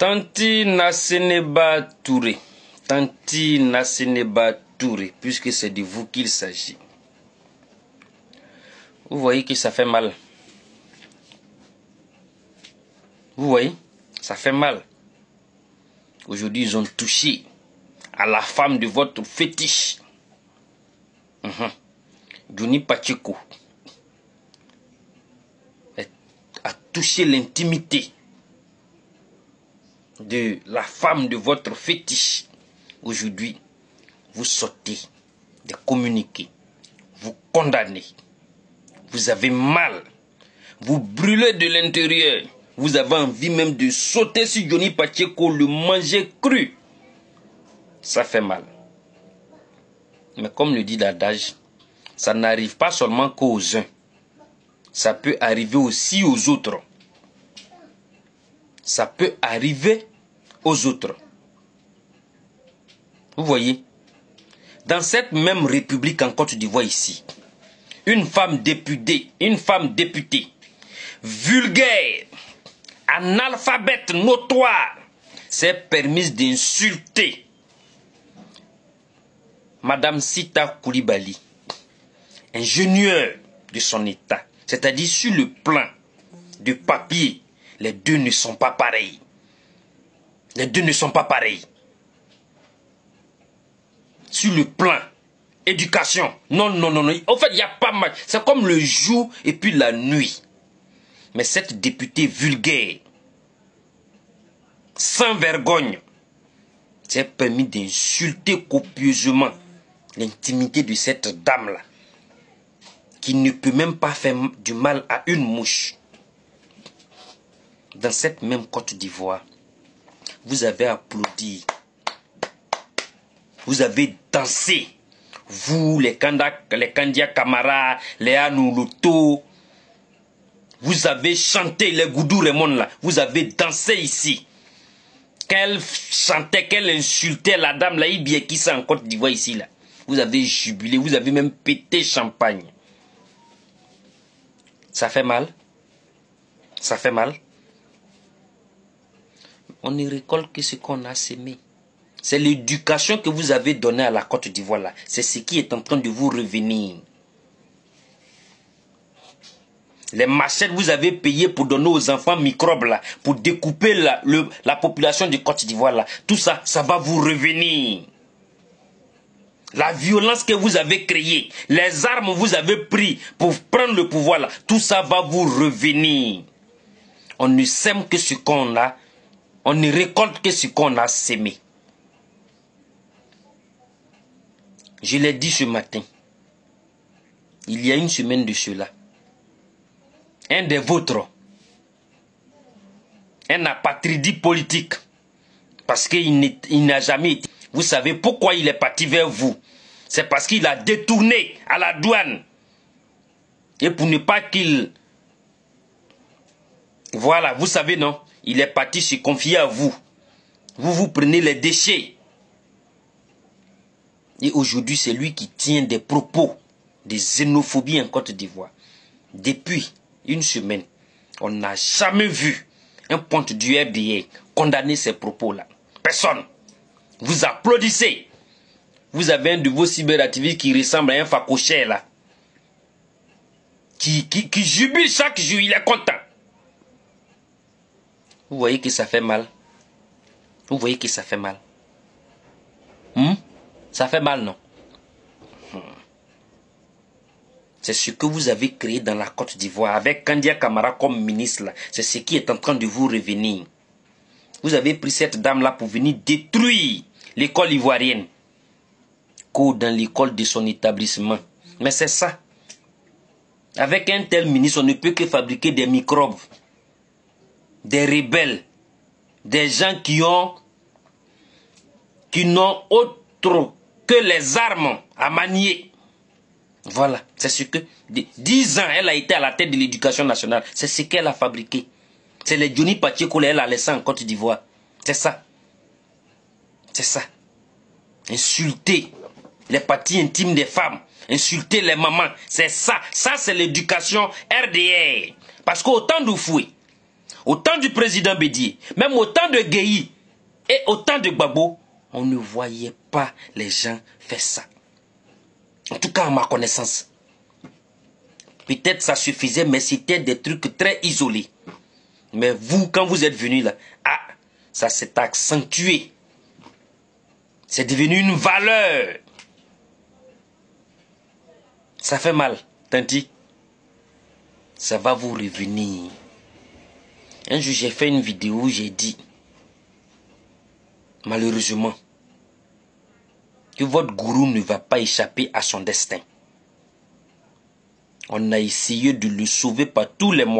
Tanti Naseneba Touré. Tanti Naseneba Touré, puisque c'est de vous qu'il s'agit. Vous voyez que ça fait mal. Vous voyez, ça fait mal. Aujourd'hui, ils ont touché à la femme de votre fétiche. Johnny Pacheco a touché l'intimité de la femme de votre fétiche. Aujourd'hui, vous sortez de communiquer, vous condamnez, vous avez mal, vous brûlez de l'intérieur, vous avez envie même de sauter sur Johnny Pacheco, le manger cru. Ça fait mal. Mais comme le dit l'adage, ça n'arrive pas seulement qu'aux uns, ça peut arriver aussi aux autres. Ça peut arriver aux autres. Vous voyez, dans cette même république en Côte d'Ivoire ici, une femme députée, vulgaire, analphabète notoire, s'est permise d'insulter Madame Sita Koulibaly, ingénieure de son état. C'est-à-dire sur le plan de papier, les deux ne sont pas pareils. Les deux ne sont pas pareils. Sur le plan éducation, non. En fait, il n'y a pas mal. C'est comme le jour et puis la nuit. Mais cette députée vulgaire, sans vergogne, s'est permis d'insulter copieusement l'intimité de cette dame-là, qui ne peut même pas faire du mal à une mouche. Dans cette même Côte d'Ivoire, vous avez applaudi, vous avez dansé, vous, les Kandia Kamara, les Anoulouto, vous avez chanté, les Goudou Raymond là, vous avez dansé ici. Qu'elle chantait, qu'elle insultait la dame là, il bien qui ça en Côte d'Ivoire ici là. Vous avez jubilé, vous avez même pété champagne. Ça fait mal. Ça fait mal. On ne récolte que ce qu'on a sémé. C'est l'éducation que vous avez donnée à la Côte d'Ivoire là. C'est ce qui est en train de vous revenir. Les machettes vous avez payé pour donner aux enfants microbes là, pour découper la population de Côte d'Ivoire là. Tout ça, ça va vous revenir. La violence que vous avez créée, les armes que vous avez prises pour prendre le pouvoir là, tout ça va vous revenir. On ne sème que ce qu'on a, on ne récolte que ce qu'on a sémé. Je l'ai dit ce matin, il y a une semaine de cela. Un des vôtres, un apatridie politique, parce qu'il n'a jamais été. Vous savez pourquoi il est parti vers vous? C'est parce qu'il a détourné à la douane. Et pour ne pas qu'il... Voilà, vous savez non, il est parti se confier à vous. Vous prenez les déchets. Et aujourd'hui, c'est lui qui tient des propos de xénophobie en Côte d'Ivoire. Depuis une semaine, on n'a jamais vu un ponte du RDA condamner ces propos-là. Personne. Vous applaudissez. Vous avez un de vos cyberactivistes qui ressemble à un facochère là. Qui jubile chaque jour, il est content. Vous voyez que ça fait mal. Vous voyez que ça fait mal. Ça fait mal, non? C'est ce que vous avez créé dans la Côte d'Ivoire avec Kandia Kamara comme ministre là. C'est ce qui est en train de vous revenir. Vous avez pris cette dame-là pour venir détruire l'école ivoirienne. Dans l'école de son établissement. Mais c'est ça. Avec un tel ministre, on ne peut que fabriquer des microbes. Des rebelles. Des gens qui n'ont autre que les armes à manier. Voilà, c'est ce que... 10 ans, elle a été à la tête de l'éducation nationale. C'est ce qu'elle a fabriqué. C'est les Johnny Pacheco qu'elle a laissé en Côte d'Ivoire. C'est ça. C'est ça. Insulter les parties intimes des femmes. Insulter les mamans. C'est ça. Ça, c'est l'éducation RDA. Parce qu'au temps d'Oufoué, au temps du président Bédié, même au temps de Guéhi et au temps de Gbagbo, on ne voyait pas les gens faire ça. En tout cas, à ma connaissance. Peut-être ça suffisait, mais c'était des trucs très isolés. Mais vous, quand vous êtes venus là, ça s'est accentué. C'est devenu une valeur. Ça fait mal, Tanti. Ça va vous revenir. Un jour, j'ai fait une vidéo où j'ai dit, malheureusement, que votre gourou ne va pas échapper à son destin. On a essayé de le sauver par tous les moyens.